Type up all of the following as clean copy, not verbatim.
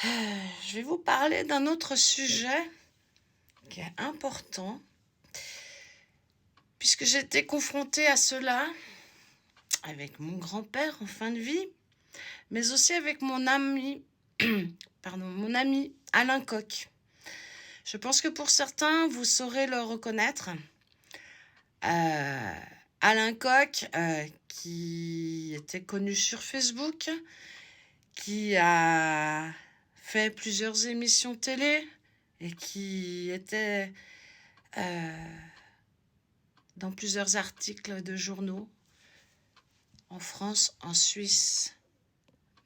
Je vais vous parler d'un autre sujet qui est important, puisque j'ai été confrontée à cela avec mon grand-père en fin de vie, mais aussi avec mon ami, mon ami Alain Coq. Je pense que pour certains, vous saurez le reconnaître. Alain Coq, qui était connu sur Facebook, qui a fait plusieurs émissions télé et qui était dans plusieurs articles de journaux en France, en Suisse,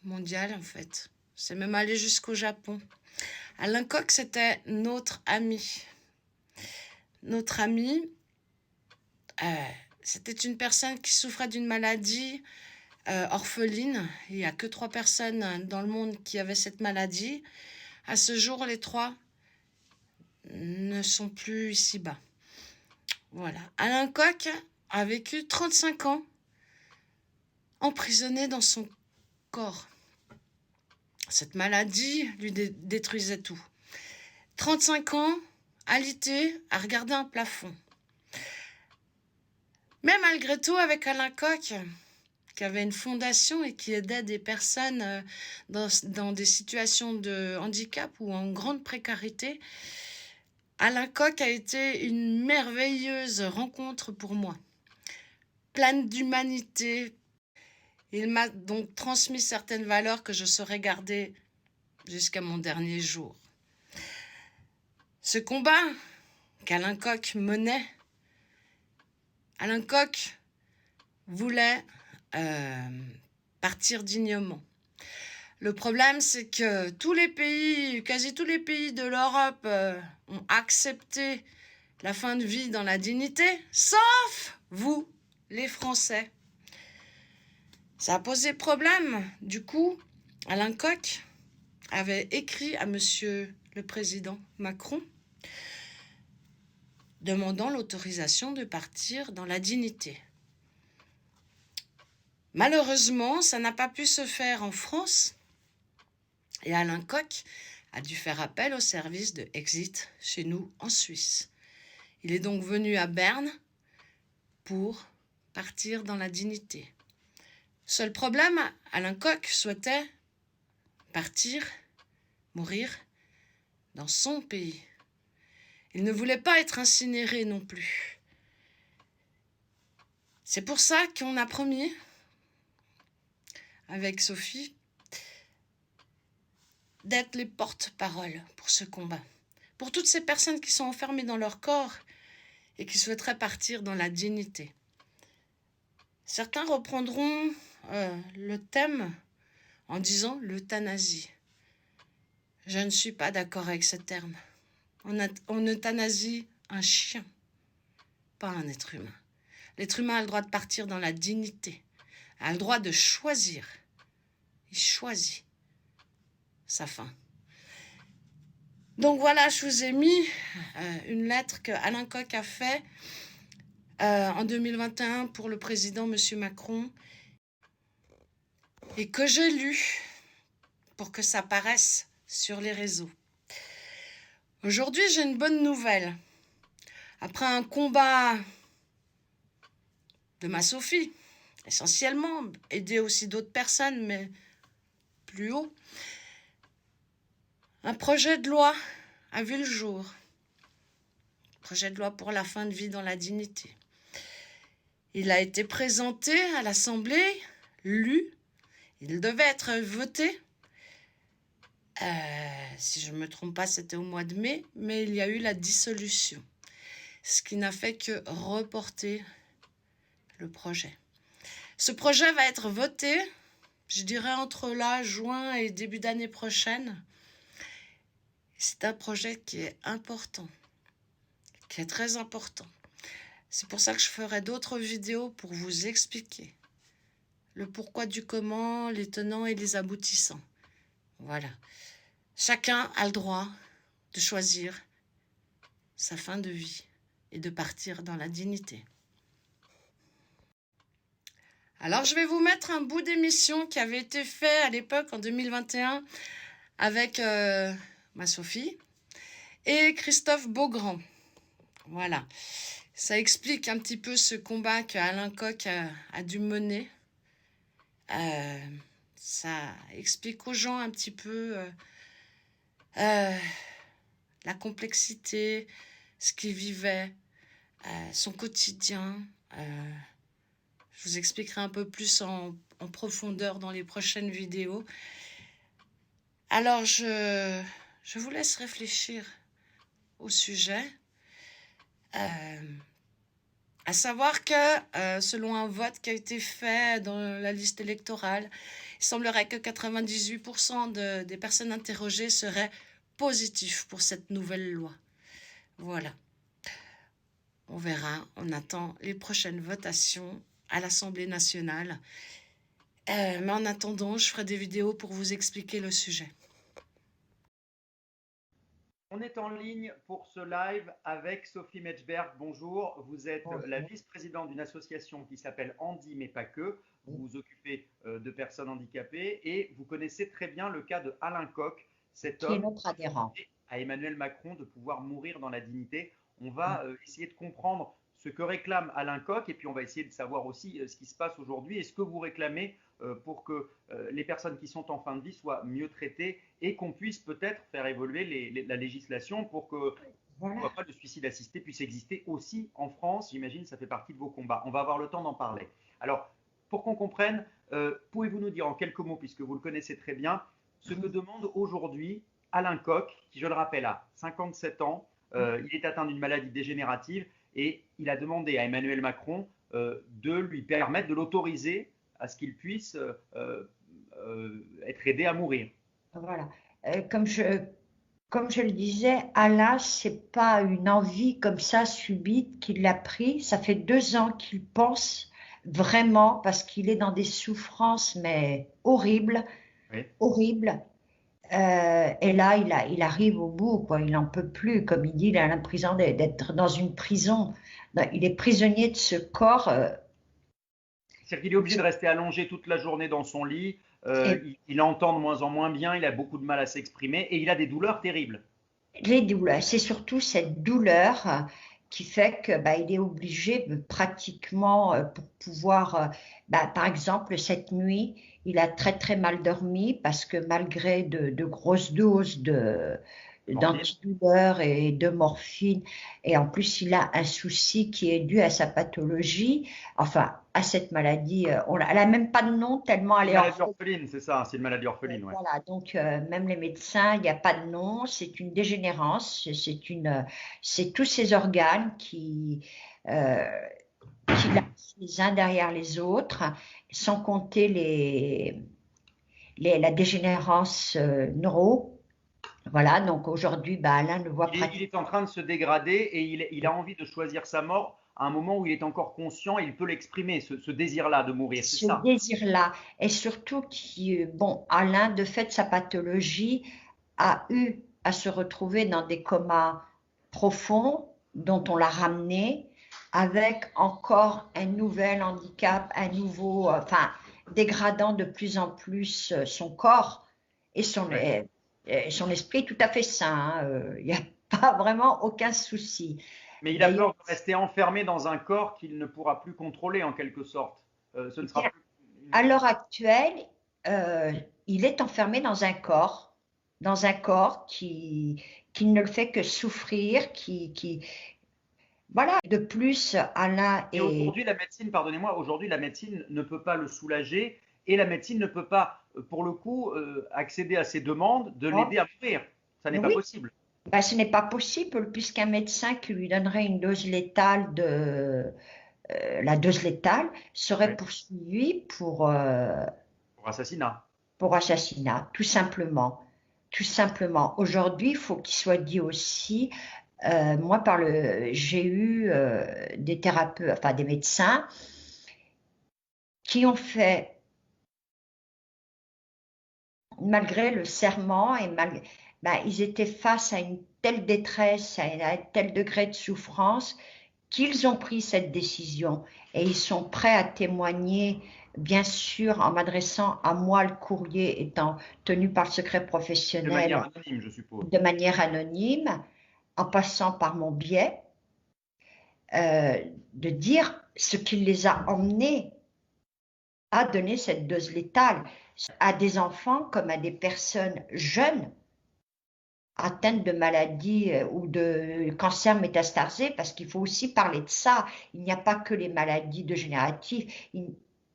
mondial en fait. C'est même allé jusqu'au Japon. Alain Coq, c'était notre ami. Notre ami, c'était une personne qui souffrait d'une maladie orpheline. Il n'y a que 3 personnes dans le monde qui avaient cette maladie. À ce jour, les 3 ne sont plus ici-bas. Voilà. Alain Coq a vécu 35 ans emprisonné dans son corps. Cette maladie lui détruisait tout. 35 ans, alité, à regarder un plafond. Mais malgré tout, avec Alain Coq, qui avait une fondation et qui aidait des personnes dans des situations de handicap ou en grande précarité, Alain Coq a été une merveilleuse rencontre pour moi. Pleine d'humanité. Il m'a donc transmis certaines valeurs que je saurais garder jusqu'à mon dernier jour. Ce combat qu'Alain Coq menait, Alain Coq voulait partir dignement. Le problème, c'est que quasi tous les pays de l'Europe ont accepté la fin de vie dans la dignité, sauf vous, les Français. Ça a posé problème. Du coup, Alain Coq avait écrit à Monsieur le Président Macron demandant l'autorisation de partir dans la dignité. Malheureusement, ça n'a pas pu se faire en France et Alain Coq a dû faire appel au service de Exit chez nous en Suisse. Il est donc venu à Berne pour partir dans la dignité. Seul problème, Alain Coq souhaitait partir, mourir dans son pays. Il ne voulait pas être incinéré non plus. C'est pour ça qu'on a promis, avec Sophie, d'être les porte-paroles pour ce combat. Pour toutes ces personnes qui sont enfermées dans leur corps et qui souhaiteraient partir dans la dignité. Certains reprendront le thème en disant l'euthanasie. Je ne suis pas d'accord avec ce terme. On euthanasie un chien, pas un être humain. L'être humain a le droit de partir dans la dignité, a le droit de choisir. Il choisit sa fin. Donc voilà, je vous ai mis une lettre que Alain Coq a fait en 2021 pour le président M. Macron et que j'ai lu pour que ça paraisse sur les réseaux. Aujourd'hui, j'ai une bonne nouvelle. Après un combat de ma Sophie, essentiellement, aider aussi d'autres personnes, mais plus haut, un projet de loi a vu le jour. Projet de loi pour la fin de vie dans la dignité. Il a été présenté à l'Assemblée, lu. Il devait être voté. Si je ne me trompe pas, c'était au mois de mai, mais il y a eu la dissolution. Ce qui n'a fait que reporter le projet. Ce projet va être voté, je dirais entre là, juin et début d'année prochaine. C'est un projet qui est important, qui est très important. C'est pour ça que je ferai d'autres vidéos pour vous expliquer le pourquoi du comment, les tenants et les aboutissants. Voilà. Chacun a le droit de choisir sa fin de vie et de partir dans la dignité. Alors, je vais vous mettre un bout d'émission qui avait été fait à l'époque, en 2021, avec ma Sophie et Christophe Beaugrand. Voilà. Ça explique un petit peu ce combat qu'Alain Coq a dû mener. Ça explique aux gens un petit peu la complexité, ce qu'il vivait, son quotidien. Je vous expliquerai un peu plus en profondeur dans les prochaines vidéos. Alors, je vous laisse réfléchir au sujet. À savoir que, selon un vote qui a été fait dans la liste électorale, il semblerait que 98% des personnes interrogées seraient positifs pour cette nouvelle loi. Voilà. On verra, on attend les prochaines votations à l'Assemblée nationale. Mais en attendant, je ferai des vidéos pour vous expliquer le sujet. On est en ligne pour ce live avec Sophie Metschberg. Bonjour, vous êtes la vice-présidente d'une association qui s'appelle Handi, mais pas que. Vous vous occupez de personnes handicapées et vous connaissez très bien le cas de Alain Coq, cet homme notre adhérent. qui a à Emmanuel Macron de pouvoir mourir dans la dignité. On va essayer de comprendre ce que réclame Alain Coq et puis on va essayer de savoir aussi ce qui se passe aujourd'hui et ce que vous réclamez pour que les personnes qui sont en fin de vie soient mieux traitées et qu'on puisse peut-être faire évoluer la législation pour que pas le suicide assisté puisse exister aussi en France. J'imagine que ça fait partie de vos combats. On va avoir le temps d'en parler. Alors, pour qu'on comprenne, pouvez-vous nous dire en quelques mots, puisque vous le connaissez très bien, ce que demande aujourd'hui Alain Coq, qui, je le rappelle, a 57 ans, il est atteint d'une maladie dégénérative et il a demandé à Emmanuel Macron de lui permettre, de l'autoriser à ce qu'il puisse être aidé à mourir. Voilà. Comme je le disais, Alain, c'est pas une envie comme ça subite qu'il l'a pris. Ça fait 2 ans qu'il pense vraiment parce qu'il est dans des souffrances mais horribles, Oui. horribles. Et là, il arrive au bout, quoi. Il n'en peut plus, comme il dit, il a l'impression d'être dans une prison. Il est prisonnier de ce corps. C'est-à-dire qu'il est obligé de rester allongé toute la journée dans son lit. Il entend de moins en moins bien, il a beaucoup de mal à s'exprimer et il a des douleurs terribles. Les douleurs, c'est surtout cette douleur qui fait que il est obligé pratiquement pour pouvoir, par exemple cette nuit, il a très très mal dormi parce que malgré de grosses doses d'antidouleurs et de morphine, et en plus il a un souci qui est dû à sa pathologie, enfin à cette maladie, elle n'a même pas de nom tellement elle est orpheline, c'est ça, c'est une maladie orpheline. Ouais. Voilà, donc même les médecins, il n'y a pas de nom, c'est une dégénérance, c'est tous ces organes qui lâchent les uns derrière les autres, sans compter la dégénérance neuro. Voilà, donc aujourd'hui, Alain ne voit pas. Il est en train de se dégrader et il a envie de choisir sa mort à un moment où il est encore conscient et il peut l'exprimer, ce désir-là de mourir, c'est ça. Ce désir-là, et surtout Alain, de fait, sa pathologie, a eu à se retrouver dans des comas profonds dont on l'a ramené avec encore un nouvel handicap, un nouveau, dégradant de plus en plus son corps et son esprit tout à fait sain. Il n'y a pas vraiment aucun souci. Mais il a peur de rester enfermé dans un corps qu'il ne pourra plus contrôler en quelque sorte. Ce ne sera plus... À l'heure actuelle, il est enfermé dans un corps qui ne le fait que souffrir, voilà. De plus, Alain et aujourd'hui, la médecine, pardonnez-moi, aujourd'hui, la médecine ne peut pas le soulager et la médecine ne peut pas, pour le coup, accéder à ses demandes de l'aider à mourir. Ça n'est pas possible. Ce n'est pas possible puisqu'un médecin qui lui donnerait une dose létale la dose létale serait poursuivie pour assassinat. Pour assassinat, tout simplement. Tout simplement. Aujourd'hui, il faut qu'il soit dit aussi, moi, j'ai eu des thérapeutes, enfin des médecins qui ont fait, malgré le serment et ils étaient face à une telle détresse, à un tel degré de souffrance qu'ils ont pris cette décision et ils sont prêts à témoigner bien sûr, en m'adressant à moi, le courrier étant tenu par le secret De professionnel manière anonyme, je suppose. de manière anonyme, en passant par mon biais, de dire ce qui les a emmenés à donner cette dose létale à des enfants comme à des personnes jeunes atteintes de maladies ou de cancer métastasé, parce qu'il faut aussi parler de ça. Il n'y a pas que les maladies dégénératives.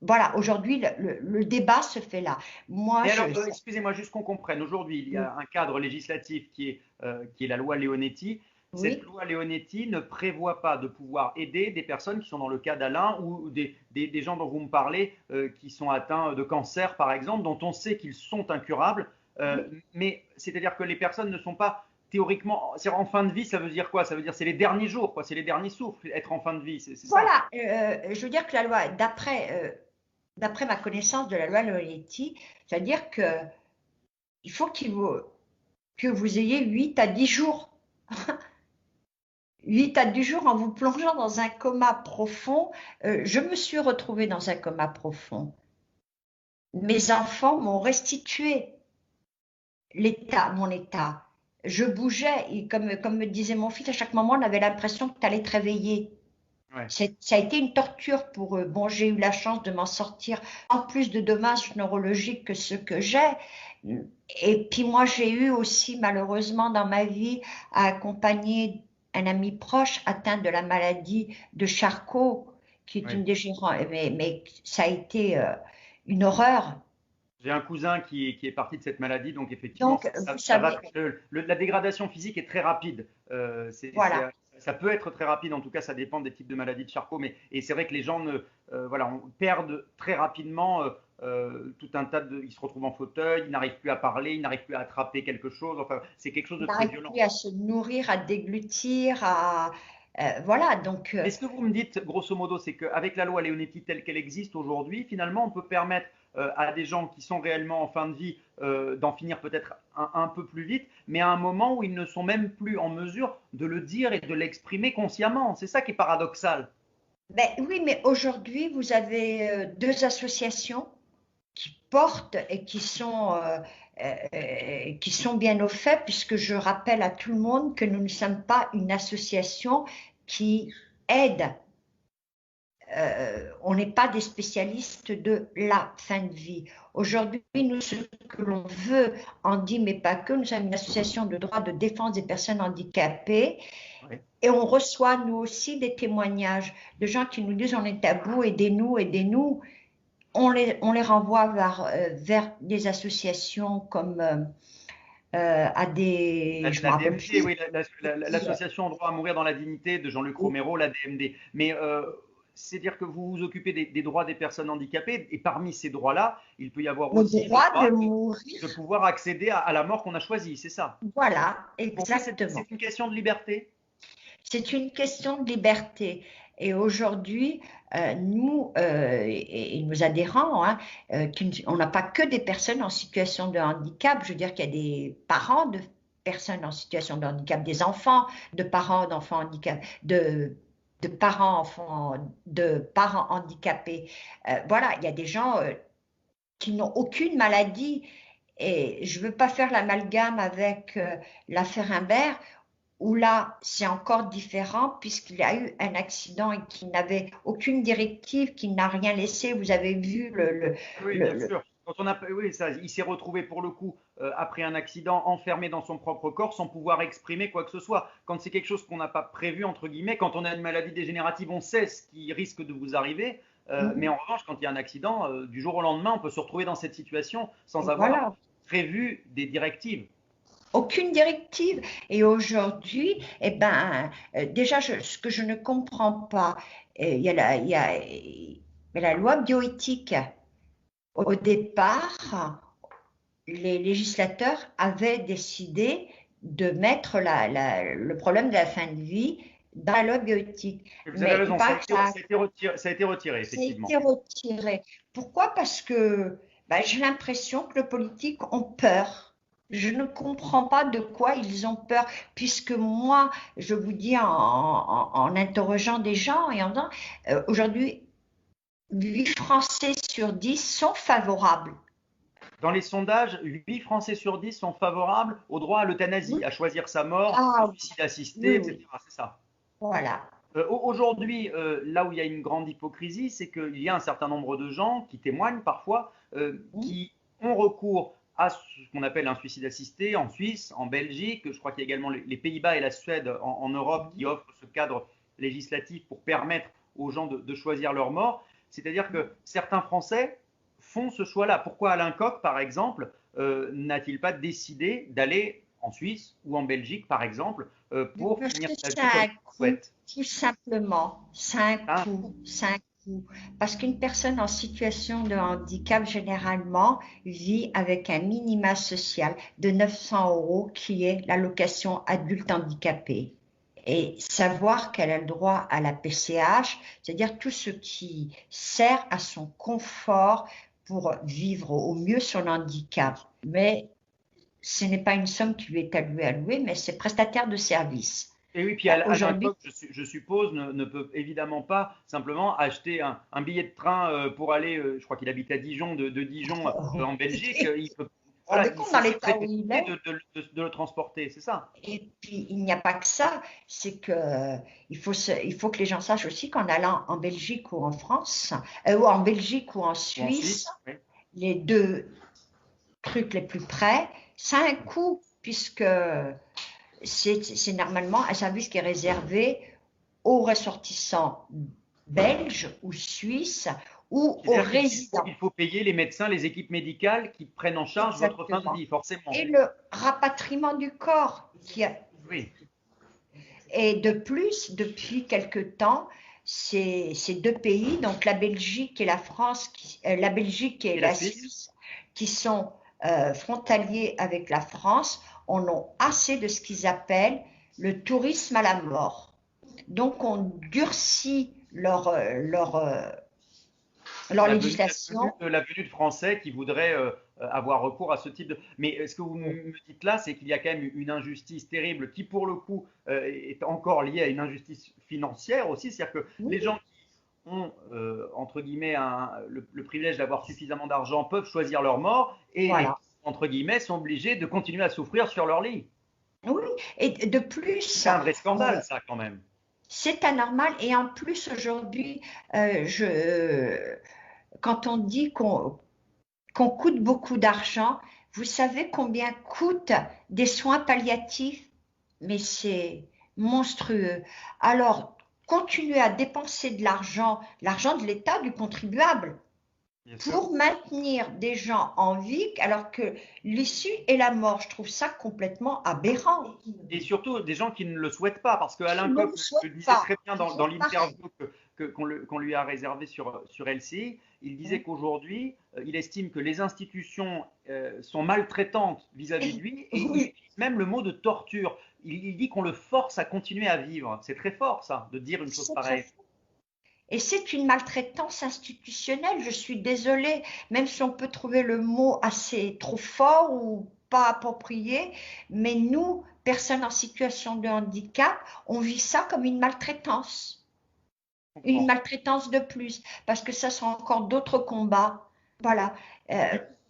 Voilà, aujourd'hui, le débat se fait là. Moi, Mais alors, excusez-moi, juste qu'on comprenne. Aujourd'hui, il y oui, a un cadre législatif qui est la loi Leonetti. Cette oui, loi Leonetti ne prévoit pas de pouvoir aider des personnes qui sont dans le cas d'Alain ou des gens dont vous me parlez qui sont atteints de cancer, par exemple, dont on sait qu'ils sont incurables. oui. Mais c'est-à-dire que les personnes ne sont pas théoriquement. En fin de vie, ça veut dire quoi? Ça veut dire c'est les derniers jours, quoi. C'est les derniers souffles, être en fin de vie, c'est ça? Voilà, je veux dire que la loi, d'après ma connaissance de la loi Loretti, c'est-à-dire que il faut que vous ayez 8 à 10 jours. 8 à 10 jours en vous plongeant dans un coma profond. Je me suis retrouvée dans un coma profond. Mes enfants m'ont restitué mon état. Je bougeais, et comme me disait mon fils, à chaque moment, on avait l'impression que tu allais te réveiller. Ouais. Ça a été une torture pour eux. Bon, j'ai eu la chance de m'en sortir en plus de dommages neurologiques que ceux que j'ai. Et puis moi, j'ai eu aussi malheureusement dans ma vie à accompagner un ami proche atteint de la maladie de Charcot, qui est Ouais. une dégénérescence, mais ça a été une horreur. J'ai un cousin qui est parti de cette maladie, donc effectivement, Donc, vous ça va savez, la dégradation physique est très rapide. voilà. Ça peut être très rapide, en tout cas, ça dépend des types de maladies de Charcot, et c'est vrai que les gens voilà, perdent très rapidement tout un tas ils se retrouvent en fauteuil, ils n'arrivent plus à parler, ils n'arrivent plus à attraper quelque chose. Enfin, c'est quelque chose On de très n'arrive violent. plus à se nourrir, à déglutir, voilà. Donc, Mais ce que vous me dites, grosso modo, c'est qu'avec la loi Leonetti telle qu'elle existe aujourd'hui, finalement, on peut permettre à des gens qui sont réellement en fin de vie d'en finir peut-être un peu plus vite, mais à un moment où ils ne sont même plus en mesure de le dire et de l'exprimer consciemment. C'est ça qui est paradoxal. ben, oui, mais aujourd'hui, vous avez deux associations qui portent et qui sont bien au fait, puisque je rappelle à tout le monde que nous ne sommes pas une association qui aide. On n'est pas des spécialistes de la fin de vie. Aujourd'hui, nous, ce que l'on veut, en dit, mais pas que, nous sommes une association de droit de défense des personnes handicapées. Ouais. Et on reçoit, nous aussi, des témoignages de gens qui nous disent on est à bout, aidez-nous, aidez-nous. On les renvoie vers des associations comme à des. Je me La rappelle DMD, plus. oui, l'association Droit à mourir dans la dignité de Jean-Luc Romero, la DMD. Mais c'est dire que vous vous occupez des droits des personnes handicapées, et parmi ces droits-là, il peut y avoir Le aussi le droit de droit de mourir. pouvoir accéder à la mort qu'on a choisie, c'est ça. Voilà, Pour vous, exactement. c'est une question de liberté? C'est une question de liberté. Et aujourd'hui, nous et nos adhérents, hein, on n'a pas que des personnes en situation de handicap. Je veux dire qu'il y a des parents de personnes en situation de handicap, des enfants de parents d'enfants handicapés, de parents enfants, de parents handicapés. Voilà, il y a des gens qui n'ont aucune maladie. Et je ne veux pas faire l'amalgame avec l'affaire Imbert, où là, c'est encore différent puisqu'il y a eu un accident et qu'il n'avait aucune directive, qu'il n'a rien laissé. Vous avez vu Oui, bien sûr. Quand on a, oui, ça, il s'est retrouvé pour le coup après un accident enfermé dans son propre corps sans pouvoir exprimer quoi que ce soit. Quand c'est quelque chose qu'on n'a pas prévu entre guillemets, quand on a une maladie dégénérative, on sait ce qui risque de vous arriver. Mais en revanche, quand il y a un accident, du jour au lendemain, on peut se retrouver dans cette situation sans avoir Voilà, prévu des directives. aucune directive. Et aujourd'hui, eh ben, déjà, ce que je ne comprends pas, il y a la loi bioéthique. Au départ, les législateurs avaient décidé de mettre le problème de la fin de vie dans la loi bioéthique. Vous avez Mais il raison, paraît que ça a été retiré, ça a effectivement. été retiré. Pourquoi? Parce que ben, j'ai l'impression que les politiques ont peur. Je ne comprends pas de quoi ils ont peur, puisque moi, je vous dis en interrogeant des gens et en disant, aujourd'hui, 8 Français sur 10 sont favorables. Dans les sondages, 8 Français sur 10 sont favorables au droit à l'euthanasie, à choisir sa mort, au suicide assisté, oui, etc. C'est ça. Voilà. Aujourd'hui, là où il y a une grande hypocrisie, c'est qu'il y a un certain nombre de gens qui témoignent parfois, qui ont recours à ce qu'on appelle un suicide assisté en Suisse, en Belgique. Je crois qu'il y a également les Pays-Bas et la Suède en Europe qui offrent ce cadre législatif pour permettre aux gens de choisir leur mort. C'est-à-dire que certains Français font ce choix-là. Pourquoi Alain Koch, par exemple, n'a-t-il pas décidé d'aller en Suisse ou en Belgique, par exemple, pour finir sa vie comme il souhaite? Tout simplement, c'est un coût. Parce qu'une personne en situation de handicap, généralement, vit avec un minima social de 900 € qui est l'allocation adulte handicapé. Et savoir qu'elle a le droit à la PCH, c'est-à-dire tout ce qui sert à son confort pour vivre au mieux son handicap. Mais ce n'est pas une somme qui lui est allouée, mais c'est prestataire de service. Et oui, puis Alain Koch, je suppose, ne peut évidemment pas simplement acheter un billet de train pour aller, je crois qu'il habite à Dijon, de Dijon en Belgique. Il peut, voilà, dans l'état où il est. de le transporter, c'est ça. Et puis, il n'y a pas que ça, c'est que il faut que les gens sachent aussi qu'en allant en Belgique ou en France, ou en Belgique ou en Suisse, oui. Les deux trucs les plus près, ça a un coût, puisque c'est normalement un service qui est réservé aux ressortissants belges ou suisses ou aux résidents. Il faut payer les médecins, les équipes médicales qui prennent en charge votre fin de vie, forcément. Et le rapatriement du corps. Oui. Et de plus, depuis quelque temps, ces deux pays, donc la Belgique et la France, la Belgique et la Suisse, qui sont frontaliers avec la France, en ont assez de ce qu'ils appellent le tourisme à la mort. Donc on durcit leur législation. La venue de Français qui voudraient avoir recours à ce type de… Mais ce que vous me dites là, c'est qu'il y a quand même une injustice terrible qui, pour le coup, est encore liée à une injustice financière aussi. C'est-à-dire que les gens qui ont, entre guillemets, le privilège d'avoir suffisamment d'argent peuvent choisir leur mort et, entre guillemets, sont obligés de continuer à souffrir sur leur lit. Oui, et de plus… C'est un vrai scandale, ça, quand même. C'est anormal. Et en plus, aujourd'hui, quand on dit qu'on coûte beaucoup d'argent, vous savez combien coûtent des soins palliatifs? Mais c'est monstrueux. Alors, continuer à dépenser de l'argent de l'État, du contribuable, pour maintenir des gens en vie, alors que l'issue est la mort. Je trouve ça complètement aberrant. Et surtout des gens qui ne le souhaitent pas, parce que Alain Koch le disait très bien dans l'interview qu'on lui a réservée sur LCI. Il disait qu'aujourd'hui, il estime que les institutions sont maltraitantes vis-à-vis de lui, et il utilise même le mot de torture. Il dit qu'on le force à continuer à vivre. C'est très fort, ça, de dire une chose pareille. Et c'est une maltraitance institutionnelle, je suis désolée, même si on peut trouver le mot assez trop fort ou pas approprié, mais nous, personnes en situation de handicap, on vit ça comme une maltraitance. Une maltraitance de plus, parce que ça sont encore d'autres combats. Voilà.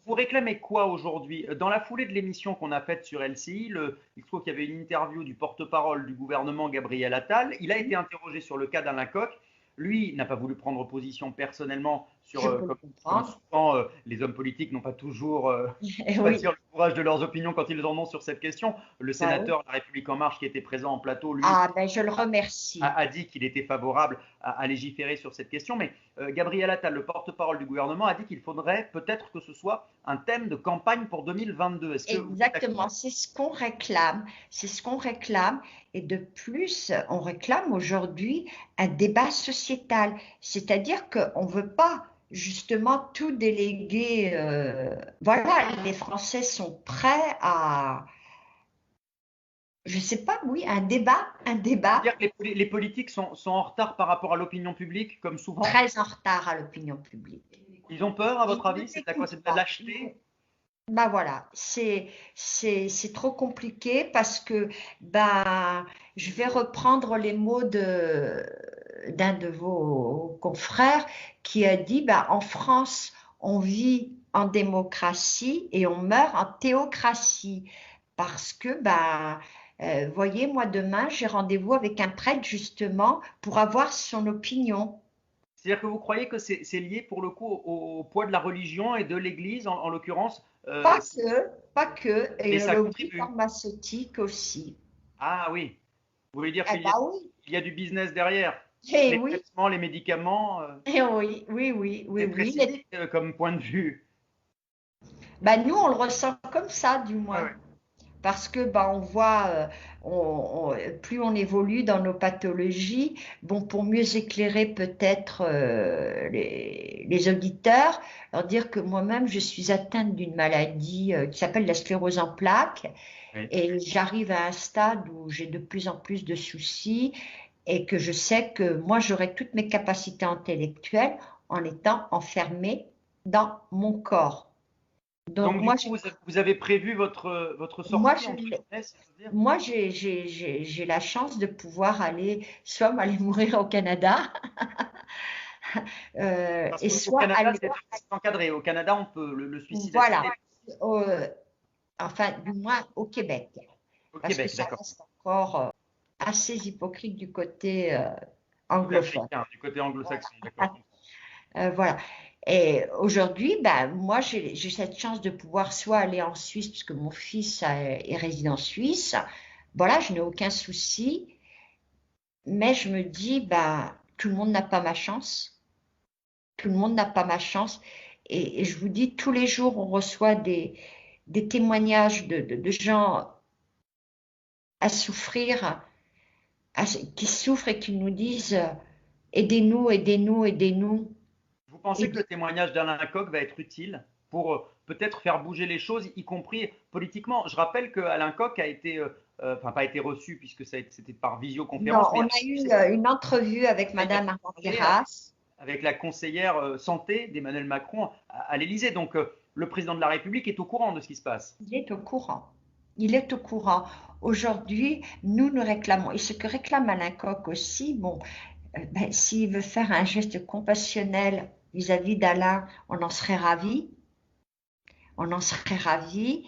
Vous réclamez quoi aujourd'hui? Dans la foulée de l'émission qu'on a faite sur LCI, il faut qu'il y avait une interview du porte-parole du gouvernement, Gabriel Attal. Il a été interrogé sur le cas d'Alain Koch. Lui n'a pas voulu prendre position personnellement sur comme souvent les hommes politiques n'ont pas toujours le courage de leurs opinions quand ils en ont sur cette question. Le sénateur de La République En Marche qui était présent en plateau, lui, je le remercie, a dit qu'il était favorable à légiférer sur cette question. Mais Gabriel Attal, le porte-parole du gouvernement, a dit qu'il faudrait peut-être que ce soit un thème de campagne pour 2022. Exactement, c'est ce qu'on réclame. C'est ce qu'on réclame. Et de plus, on réclame aujourd'hui un débat sociétal. C'est-à-dire qu'on ne veut pas justement tout déléguer. Voilà, les Français sont prêts à… Je ne sais pas, oui, un débat. C'est-à-dire que les politiques sont en retard par rapport à l'opinion publique, comme souvent. Très en retard à l'opinion publique. Ils ont peur, à votre avis? C'est à quoi? C'est de la lâcheté? Ben voilà, c'est trop compliqué parce que je vais reprendre les mots d'un de vos confrères qui a dit, bah, en France, on vit en démocratie et on meurt en théocratie. Parce que, bah, voyez, moi demain, j'ai rendez-vous avec un prêtre justement pour avoir son opinion. C'est-à-dire que vous croyez que c'est lié pour le coup au poids de la religion et de l'Église, en l'occurrence, Pas que, et et le ça lobby contribue. pharmaceutique aussi. Ah oui, vous voulez dire Eh ben oui, il y a du business derrière. eh Les oui, traitements, les médicaments, eh oui, oui, oui, oui, c'est très oui. cynique comme point de vue. Ben, nous, on le ressent comme ça, du Ouais, moins. ouais. Parce que ben, on voit, plus on évolue dans nos pathologies, bon, pour mieux éclairer peut-être les auditeurs, leur dire que moi-même, je suis atteinte d'une maladie qui s'appelle la sclérose en plaques, Oui. et j'arrive à un stade où j'ai de plus en plus de soucis, et que je sais que moi, j'aurai toutes mes capacités intellectuelles en étant enfermée dans mon corps. Donc, Donc du coup, vous avez prévu votre moi, sortie, je, entre guillemets, si je veux dire? Moi, j'ai la chance de pouvoir aller, soit aller mourir au Canada, Parce et qu'au soit Canada, aller, c'est encadré. Au Canada, on peut, le suicide assisté voilà, euh, enfin, du moins au Québec, au parce que Québec, ça d'accord. reste encore assez hypocrite du côté anglophone. Sud-africain, du côté anglo-saxon, d'accord. Voilà. Et aujourd'hui, ben, moi, j'ai cette chance de pouvoir soit aller en Suisse, puisque mon fils est résident suisse. Voilà, je n'ai aucun souci. Mais je me dis, bah, tout le monde n'a pas ma chance. Tout le monde n'a pas ma chance. Et je vous dis, tous les jours, on reçoit des témoignages de gens à souffrir, qui souffrent et qui nous disent, aidez-nous, aidez-nous, aidez-nous. Vous pensez Et que le témoignage d'Alain Coq va être utile pour peut-être faire bouger les choses, y compris politiquement? Je rappelle qu'Alain Coq a été, enfin pas été reçu puisque c'était par non, visioconférence, mais on a a eu une entrevue avec Madame parlé Armenteras. avec la conseillère santé d'Emmanuel Macron à l'Élysée. Donc le président de la République est au courant de ce qui se passe. Il est au courant. Il est au courant. Aujourd'hui, nous réclamons, et ce que réclame Alain Coq aussi, bon, ben, s'il veut faire un geste compassionnel vis-à-vis d'Alain, on en serait ravis. On en serait ravis.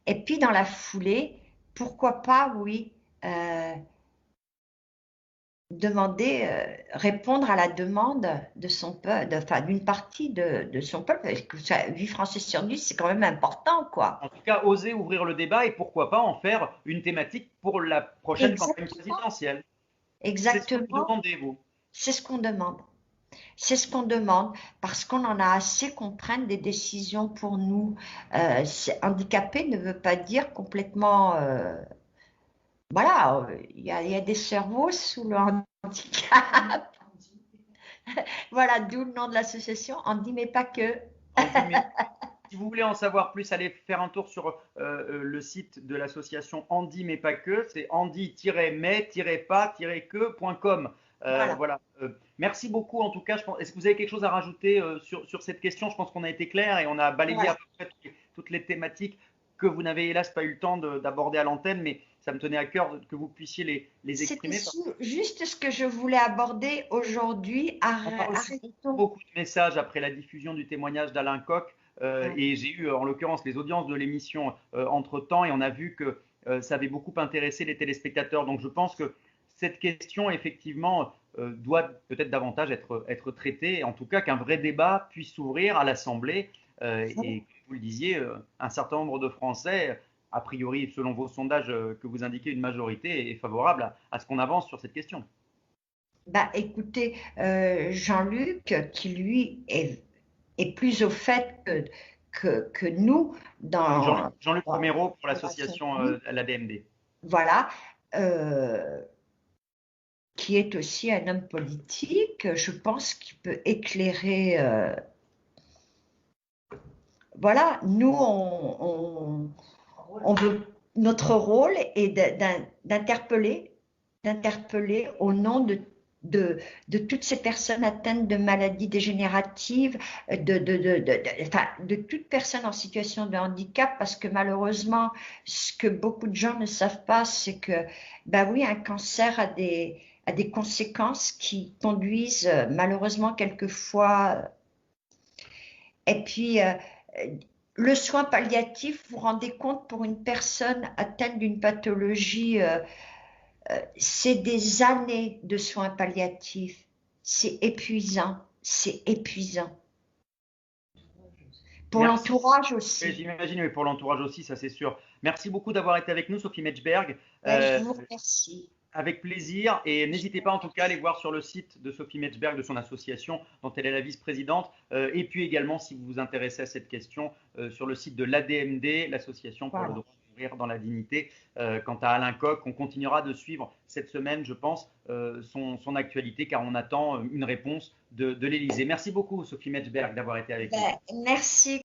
Et puis dans la foulée, pourquoi pas, oui, euh, demander, répondre à la demande de son peuple, enfin d'une partie de son peuple, parce que 8 Français sur 10, c'est quand même important, quoi. En tout cas, oser ouvrir le débat et pourquoi pas en faire une thématique pour la prochaine campagne Exactement, présidentielle. C'est ce que vous exactement, demandez, vous. c'est ce qu'on demande. C'est ce qu'on demande parce qu'on en a assez qu'on prenne des décisions pour nous. Handicapé ne veut pas dire complètement. Voilà, il y a des cerveaux sous le handicap. Voilà, d'où le nom de l'association. Andy, mais pas que. Andy, mais si vous voulez en savoir plus, allez faire un tour sur le site de l'association Andy, mais pas que. C'est andy-mais-pas-que.com. Voilà. Voilà. Merci beaucoup en tout cas. Est-ce que vous avez quelque chose à rajouter sur cette question? Je pense qu'on a été clair et on a balayé à Voilà. peu près toutes les thématiques que vous n'avez hélas pas eu le temps d'aborder à l'antenne, mais ça me tenait à cœur que vous puissiez les C'était exprimer. juste ce que je voulais aborder aujourd'hui. On a reçu Arrêtons. beaucoup de messages après la diffusion du témoignage d'Alain Coq et j'ai eu en l'occurrence les audiences de l'émission entre-temps et on a vu que ça avait beaucoup intéressé les téléspectateurs. Donc je pense que cette question effectivement doit peut-être davantage être traitée, et en tout cas qu'un vrai débat puisse s'ouvrir à l'Assemblée et comme vous le disiez, un certain nombre de Français, a priori selon vos sondages que vous indiquez, une majorité est favorable à ce qu'on avance sur cette question. Bah, écoutez, Jean-Luc, qui lui est plus au fait que nous dans, Jean-Luc dans Romero pour la l'association famille, l'ADMD. voilà, euh, qui est aussi un homme politique, je pense qu'il peut éclairer. Voilà, nous, on veut, notre rôle est d'interpeller au nom de toutes ces personnes atteintes de maladies dégénératives, enfin, de toute personne en situation de handicap, parce que malheureusement, ce que beaucoup de gens ne savent pas, c'est que, ben oui, un cancer a des conséquences qui conduisent malheureusement quelquefois. Et puis, le soin palliatif, vous vous rendez compte, pour une personne atteinte d'une pathologie, c'est des années de soins palliatifs. C'est épuisant, c'est épuisant. Pour Merci. l'entourage Oui, aussi. j'imagine, mais pour l'entourage aussi, ça c'est sûr. Merci beaucoup d'avoir été avec nous, Sophie Metchberg. Je vous remercie. Avec plaisir, et n'hésitez pas en tout cas à aller voir sur le site de Sophie Metchberg, de son association dont elle est la vice-présidente, et puis également si vous vous intéressez à cette question, sur le site de l'ADMD, l'association pour le droit de mourir dans la dignité. Quant à Alain Koch, on continuera de suivre cette semaine, je pense, son actualité, car on attend une réponse de l'Élysée. Merci beaucoup Sophie Metchberg d'avoir été avec nous. Merci.